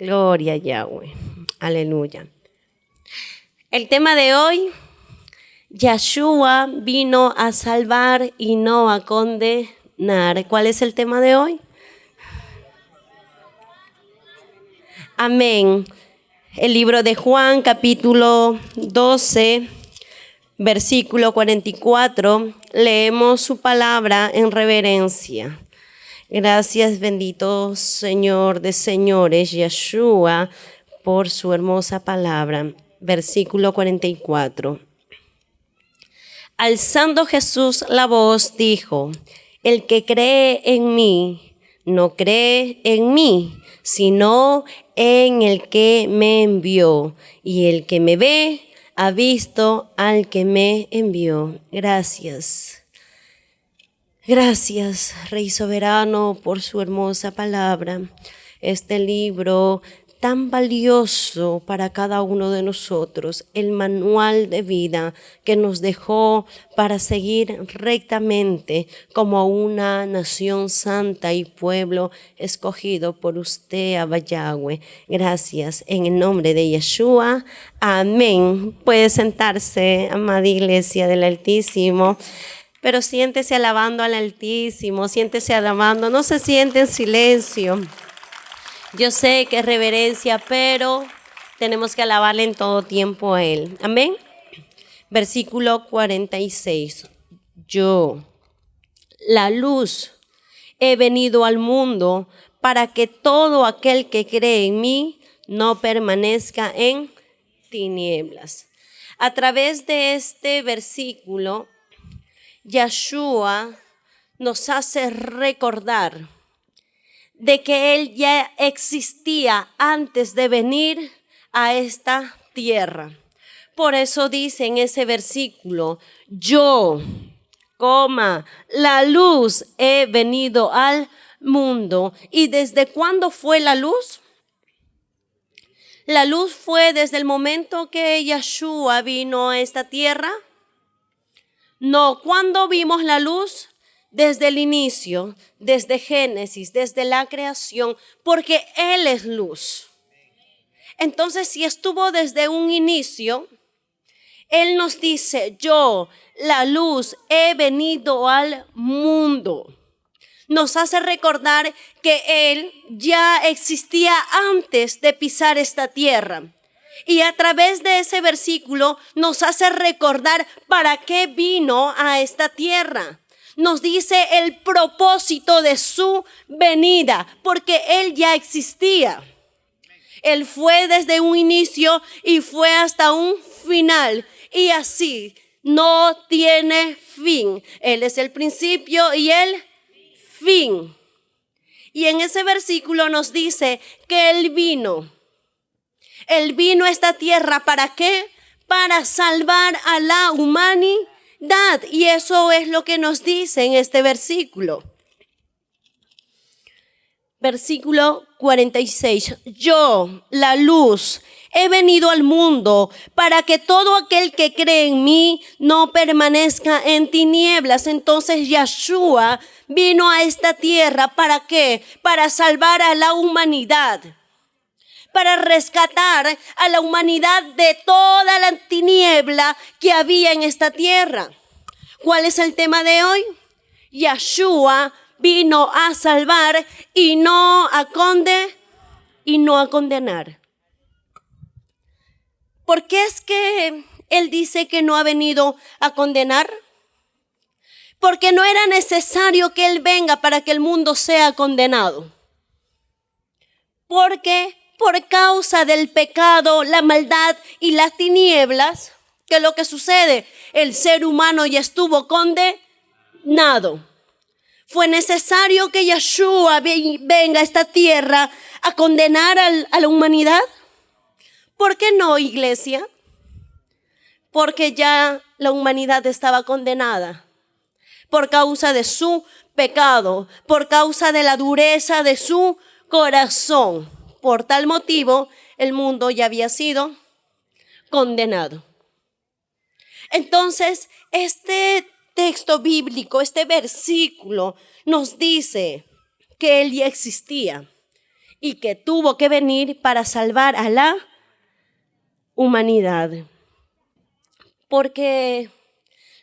Gloria a Yahweh. Aleluya. El tema de hoy, Yeshua vino a salvar y no a condenar. ¿Cuál es el tema de hoy? Amén. El libro de Juan, capítulo 12, versículo 44, leemos su palabra en reverencia. Gracias, bendito Señor de señores, Yeshua, por su hermosa palabra. Versículo 44. Alzando Jesús la voz, dijo: el que cree en mí, no cree en mí, sino en el que me envió. Y el que me ve, ha visto al que me envió. Gracias. Gracias, Rey Soberano, por su hermosa palabra. Este libro tan valioso para cada uno de nosotros, el manual de vida que nos dejó para seguir rectamente como una nación santa y pueblo escogido por usted, Abba Yahweh. Gracias, en el nombre de Yeshua. Amén. Puede sentarse, amada iglesia del Altísimo. Pero siéntese alabando al Altísimo, siéntese alabando, no se siente en silencio. Yo sé que es reverencia, pero tenemos que alabarle en todo tiempo a Él. Amén. Versículo 46. Yo, la luz, he venido al mundo para que todo aquel que cree en mí no permanezca en tinieblas. A través de este versículo, Yeshua nos hace recordar de que Él ya existía antes de venir a esta tierra. Por eso dice en ese versículo: yo, la luz, he venido al mundo. ¿Y desde cuándo fue la luz? La luz fue desde el momento que Yeshua vino a esta tierra. No, ¿cuándo vimos la luz? Desde el inicio, desde Génesis, desde la creación, porque Él es luz. Entonces, si estuvo desde un inicio, Él nos dice: yo, la luz, he venido al mundo. Nos hace recordar que Él ya existía antes de pisar esta tierra. Y a través de ese versículo nos hace recordar para qué vino a esta tierra. Nos dice el propósito de su venida, porque Él ya existía. Él fue desde un inicio y fue hasta un final. Y así no tiene fin. Él es el principio y el fin. Y en ese versículo nos dice que Él vino. Él vino a esta tierra, ¿para qué? Para salvar a la humanidad. Y eso es lo que nos dice en este versículo. Versículo 46. Yo, la luz, he venido al mundo para que todo aquel que cree en mí no permanezca en tinieblas. Entonces Yeshua vino a esta tierra, ¿para qué? Para salvar a la humanidad. Para rescatar a la humanidad de toda la tiniebla que había en esta tierra. ¿Cuál es el tema de hoy? Yeshua vino a salvar y no a condenar. ¿Por qué es que Él dice que no ha venido a condenar? Porque no era necesario que Él venga para que el mundo sea condenado. Porque por causa del pecado, la maldad y las tinieblas, ¿qué es lo que sucede? El ser humano ya estuvo condenado. Fue necesario que Yeshua venga a esta tierra a condenar a la humanidad. ¿Por qué no, iglesia? Porque ya la humanidad estaba condenada por causa de su pecado, por causa de la dureza de su corazón. Por tal motivo, el mundo ya había sido condenado. Entonces, este texto bíblico, este versículo, nos dice que Él ya existía y que tuvo que venir para salvar a la humanidad. Porque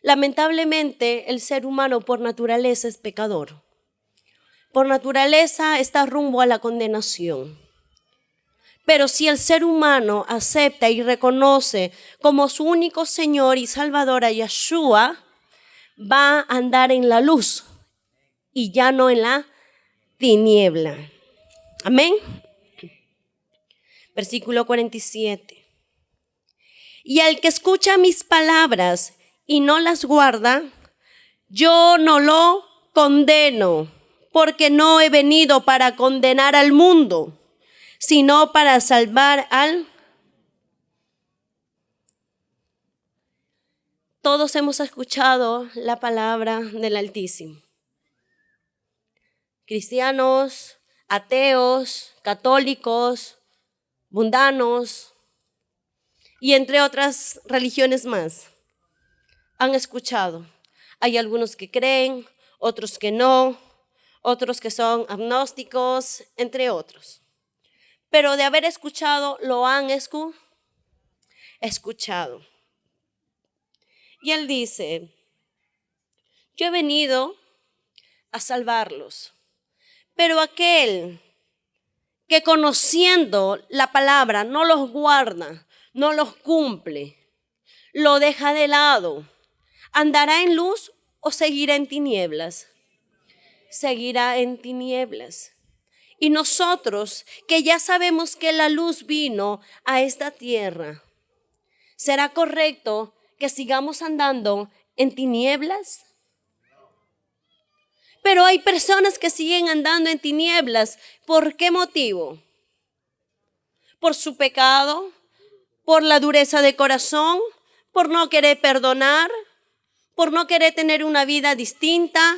lamentablemente el ser humano por naturaleza es pecador. Por naturaleza está rumbo a la condenación. Pero si el ser humano acepta y reconoce como su único Señor y Salvador a Yeshua, va a andar en la luz y ya no en la tiniebla. Amén. Versículo 47. Y al que escucha mis palabras y no las guarda, yo no lo condeno, porque no he venido para condenar al mundo, sino para salvar al... Todos hemos escuchado la palabra del Altísimo. Cristianos, ateos, católicos, mundanos y entre otras religiones más han escuchado. Hay algunos que creen, otros que no, otros que son agnósticos, entre otros. Pero de haber escuchado, lo han escuchado. Y él dice, yo he venido a salvarlos, pero aquel que conociendo la palabra no los guarda, no los cumple, lo deja de lado, ¿andará en luz o seguirá en tinieblas? Seguirá en tinieblas. Y nosotros, que ya sabemos que la luz vino a esta tierra, ¿será correcto que sigamos andando en tinieblas? Pero hay personas que siguen andando en tinieblas. ¿Por qué motivo? ¿Por su pecado? ¿Por la dureza de corazón? ¿Por no querer perdonar? ¿Por no querer tener una vida distinta?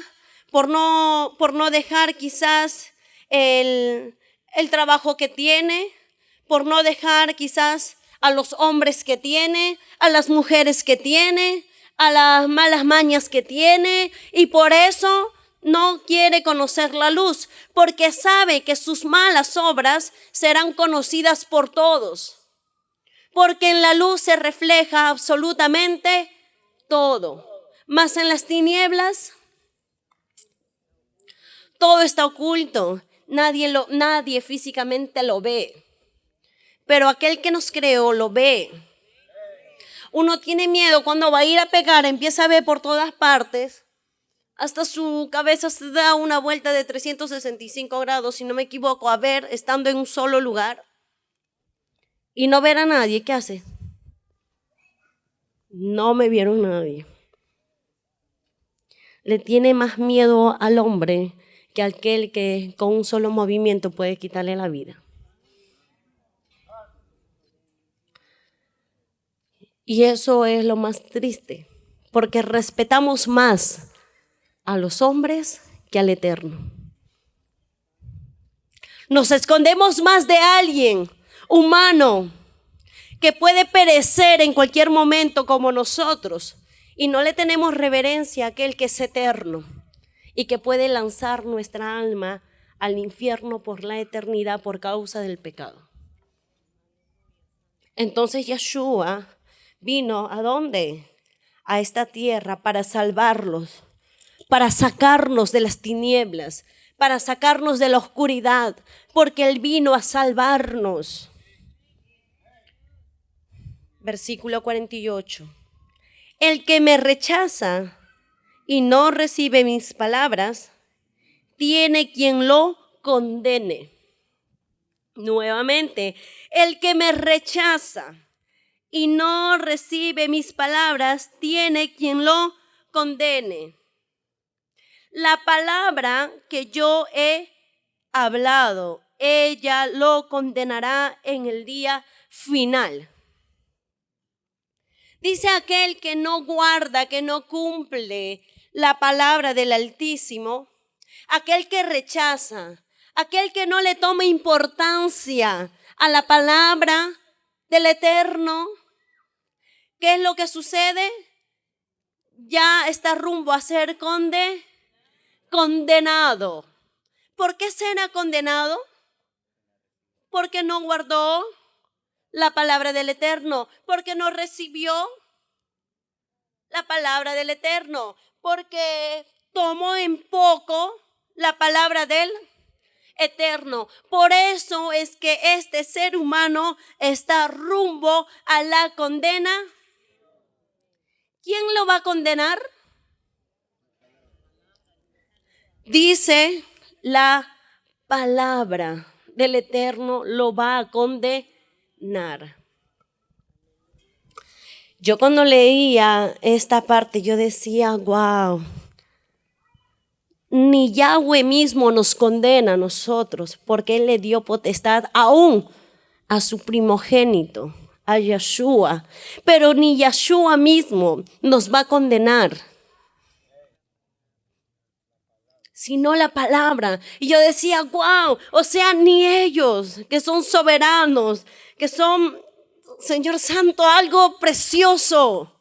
¿Por no dejar quizás el trabajo que tiene? ¿Por no dejar quizás a los hombres que tiene, a las mujeres que tiene, a las malas mañas que tiene? Y por eso no quiere conocer la luz, porque sabe que sus malas obras serán conocidas por todos. Porque en la luz se refleja absolutamente todo. Mas en las tinieblas todo está oculto. Nadie físicamente lo ve. Pero aquel que nos creó lo ve. Uno tiene miedo cuando va a ir a pecar, empieza a ver por todas partes. Hasta su cabeza se da una vuelta de 365 grados, si no me equivoco, a ver, estando en un solo lugar. Y no ver a nadie, ¿qué hace? No me vieron nadie. Le tiene más miedo al hombre que aquel que con un solo movimiento puede quitarle la vida. Y eso es lo más triste, porque respetamos más a los hombres que al Eterno. Nos escondemos más de alguien humano que puede perecer en cualquier momento como nosotros, y no le tenemos reverencia a aquel que es eterno y que puede lanzar nuestra alma al infierno por la eternidad por causa del pecado. Entonces Yeshua vino ¿a dónde? A esta tierra para salvarlos, para sacarnos de las tinieblas, para sacarnos de la oscuridad, porque Él vino a salvarnos. Versículo 48. El que me rechaza y no recibe mis palabras, tiene quien lo condene. Nuevamente, el que me rechaza y no recibe mis palabras, tiene quien lo condene. La palabra que yo he hablado, ella lo condenará en el día final. Dice aquel que no guarda, que no cumple la palabra del Altísimo, aquel que rechaza, aquel que no le toma importancia a la palabra del Eterno. ¿Qué es lo que sucede? Ya está rumbo a ser condenado. ¿Por qué será condenado? Porque no guardó la palabra del Eterno, porque no recibió la palabra del Eterno, porque tomó en poco la palabra del Eterno. Por eso es que este ser humano está rumbo a la condena. ¿Quién lo va a condenar? Dice la palabra del Eterno lo va a condenar. Yo cuando leía esta parte, yo decía, wow, ni Yahweh mismo nos condena a nosotros, porque Él le dio potestad aún a su primogénito, a Yeshua. Pero ni Yeshua mismo nos va a condenar, sino la palabra. Y yo decía, wow, o sea, ni ellos, que son soberanos, que son, Señor Santo, algo precioso,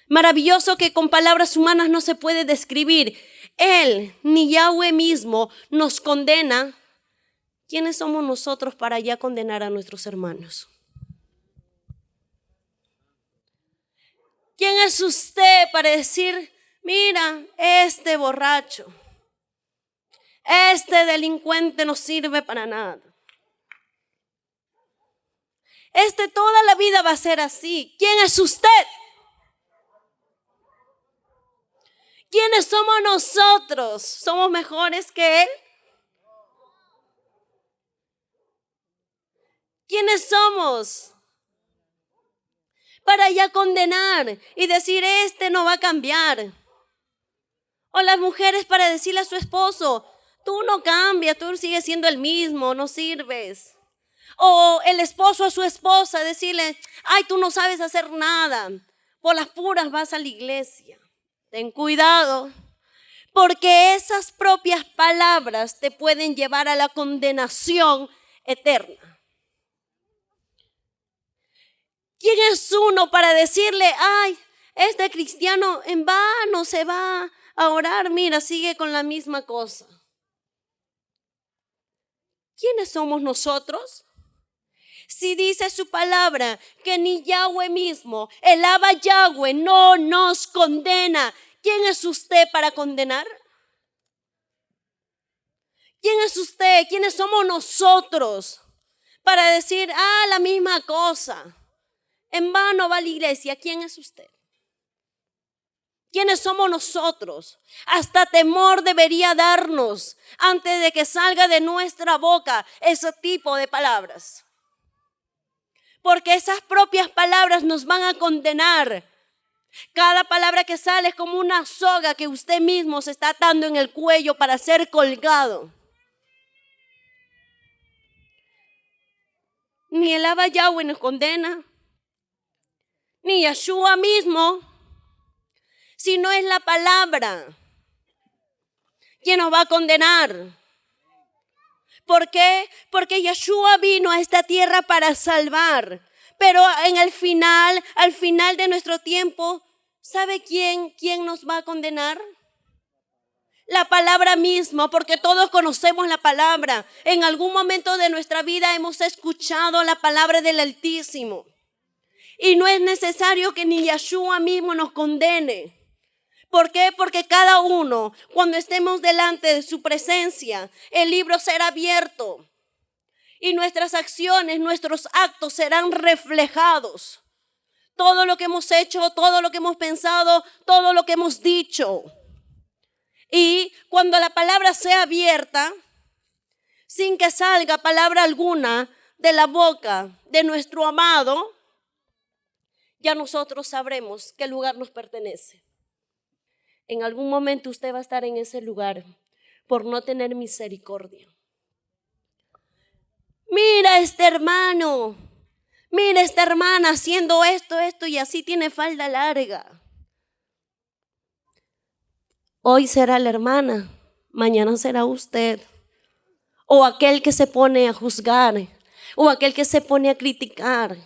maravilloso que con palabras humanas no se puede describir. Él, ni Yahweh mismo, nos condena. ¿Quiénes somos nosotros para ya condenar a nuestros hermanos? ¿Quién es usted para decir, mira, este borracho, este delincuente no sirve para nada? Toda la vida va a ser así. ¿Quién es usted? ¿Quiénes somos nosotros? ¿Somos mejores que Él? ¿Quiénes somos para ya condenar y decir, este no va a cambiar? O las mujeres para decirle a su esposo, tú no cambias, tú sigues siendo el mismo, no sirves. O el esposo a su esposa decirle, ay, tú no sabes hacer nada, por las puras vas a la iglesia. Ten cuidado, porque esas propias palabras te pueden llevar a la condenación eterna. ¿Quién es uno para decirle, ay, este cristiano en vano se va a orar, mira, sigue con la misma cosa? ¿Quiénes somos nosotros? Si dice su palabra que ni Yahweh mismo, el Abba Yahweh, no nos condena, ¿quién es usted para condenar? ¿Quién es usted? ¿Quiénes somos nosotros para decir, la misma cosa? En vano va a la iglesia. ¿Quién es usted? ¿Quiénes somos nosotros? Hasta temor debería darnos antes de que salga de nuestra boca ese tipo de palabras. Porque esas propias palabras nos van a condenar. Cada palabra que sale es como una soga que usted mismo se está atando en el cuello para ser colgado. Ni el Abba Yahweh nos condena, ni Yeshua mismo, sino es la palabra quien nos va a condenar. ¿Por qué? Porque Yeshua vino a esta tierra para salvar. Pero en el final, al final de nuestro tiempo, ¿sabe quién nos va a condenar? La palabra misma, porque todos conocemos la palabra. En algún momento de nuestra vida hemos escuchado la palabra del Altísimo. Y no es necesario que ni Yeshua mismo nos condene. ¿Por qué? Porque cada uno, cuando estemos delante de su presencia, el libro será abierto y nuestras acciones, nuestros actos serán reflejados. Todo lo que hemos hecho, todo lo que hemos pensado, todo lo que hemos dicho. Y cuando la palabra sea abierta, sin que salga palabra alguna de la boca de nuestro amado, ya nosotros sabremos qué lugar nos pertenece. En algún momento usted va a estar en ese lugar por no tener misericordia. Mira este hermano, mira esta hermana haciendo esto y así tiene falda larga. Hoy será la hermana, mañana será usted. O aquel que se pone a juzgar, o aquel que se pone a criticar,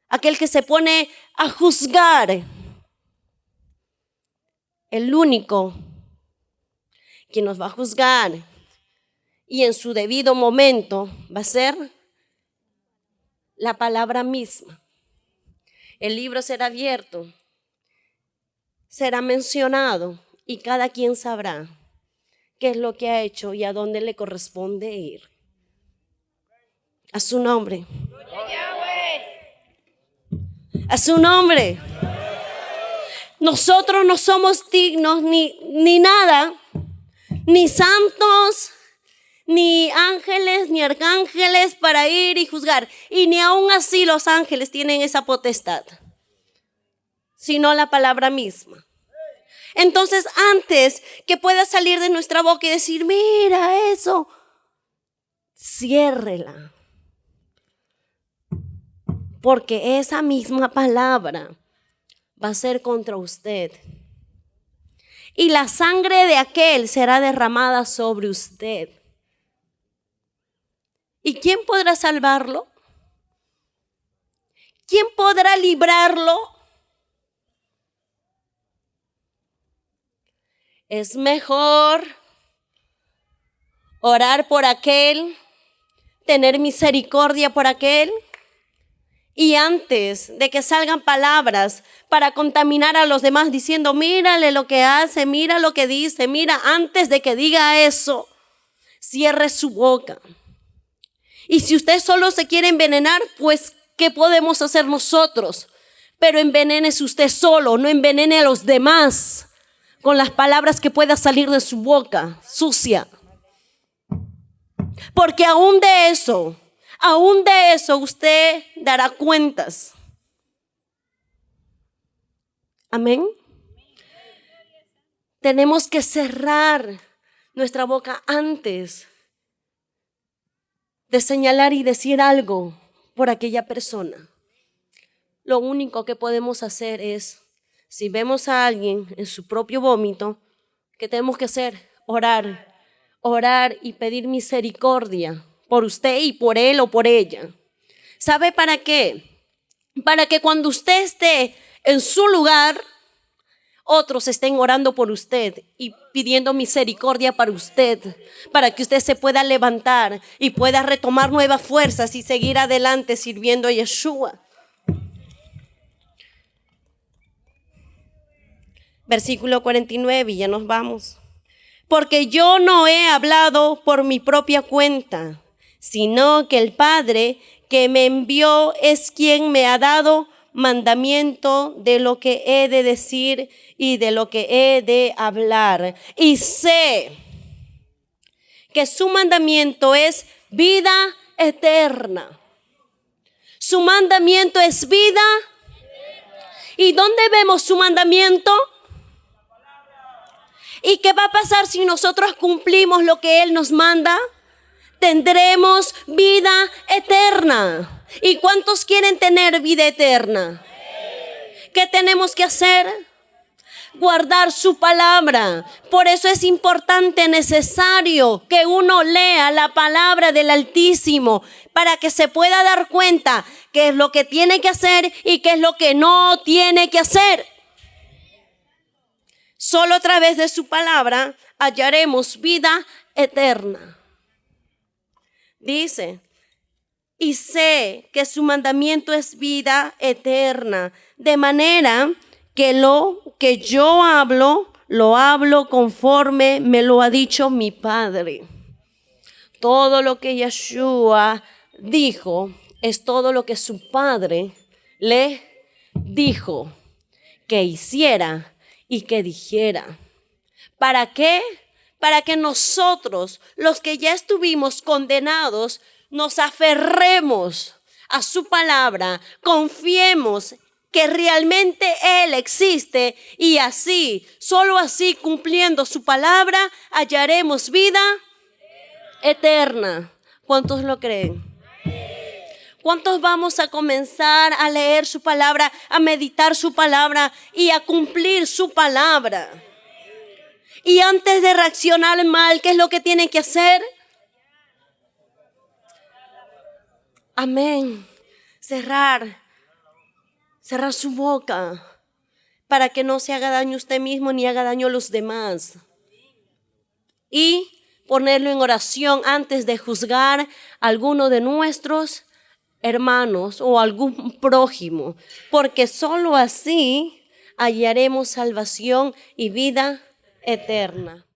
aquel que se pone a juzgar. El único que nos va a juzgar y en su debido momento va a ser la palabra misma. El libro será abierto, será mencionado y cada quien sabrá qué es lo que ha hecho y a dónde le corresponde ir. A su nombre. A su nombre. Nosotros no somos dignos ni nada, ni santos, ni ángeles, ni arcángeles para ir y juzgar. Y ni aún así los ángeles tienen esa potestad, sino la palabra misma. Entonces, antes que pueda salir de nuestra boca y decir, mira eso, ciérrela. Porque esa misma palabra va a ser contra usted. Y la sangre de aquel será derramada sobre usted. ¿Y quién podrá salvarlo? ¿Quién podrá librarlo? Es mejor orar por aquel, tener misericordia por aquel. Y antes de que salgan palabras para contaminar a los demás diciendo, mírale lo que hace, mira lo que dice, mira, antes de que diga eso, cierre su boca. Y si usted solo se quiere envenenar, pues, ¿qué podemos hacer nosotros? Pero envenénese usted solo, no envenene a los demás con las palabras que pueda salir de su boca sucia. Porque aún de eso usted dará cuentas. Amén. Tenemos que cerrar nuestra boca antes de señalar y decir algo por aquella persona. Lo único que podemos hacer es, si vemos a alguien en su propio vómito, ¿qué tenemos que hacer? Orar y pedir misericordia por usted y por él o por ella. ¿Sabe para qué? Para que cuando usted esté en su lugar, otros estén orando por usted y pidiendo misericordia para usted, para que usted se pueda levantar y pueda retomar nuevas fuerzas y seguir adelante sirviendo a Yeshua. Versículo 49, y ya nos vamos. Porque yo no he hablado por mi propia cuenta, sino que el Padre que me envió es quien me ha dado mandamiento de lo que he de decir y de lo que he de hablar. Y sé que su mandamiento es vida eterna. Su mandamiento es vida. ¿Y dónde vemos su mandamiento? ¿Y qué va a pasar si nosotros cumplimos lo que Él nos manda? Tendremos vida eterna. ¿Y cuántos quieren tener vida eterna? ¿Qué tenemos que hacer? Guardar su palabra. Por eso es importante, necesario que uno lea la palabra del Altísimo para que se pueda dar cuenta qué es lo que tiene que hacer y qué es lo que no tiene que hacer. Solo a través de su palabra hallaremos vida eterna. Dice, y sé que su mandamiento es vida eterna, de manera que lo que yo hablo, lo hablo conforme me lo ha dicho mi Padre. Todo lo que Yeshua dijo es todo lo que su Padre le dijo que hiciera y que dijera. ¿Para qué? Para que nosotros, los que ya estuvimos condenados, nos aferremos a su palabra, confiemos que realmente Él existe y así, solo así cumpliendo su palabra, hallaremos vida eterna. ¿Cuántos lo creen? ¿Cuántos vamos a comenzar a leer su palabra, a meditar su palabra y a cumplir su palabra? Y antes de reaccionar mal, ¿qué es lo que tienen que hacer? Amén. Cerrar su boca para que no se haga daño a usted mismo ni haga daño a los demás. Y ponerlo en oración antes de juzgar a alguno de nuestros hermanos o algún prójimo, porque solo así hallaremos salvación y vida eterna.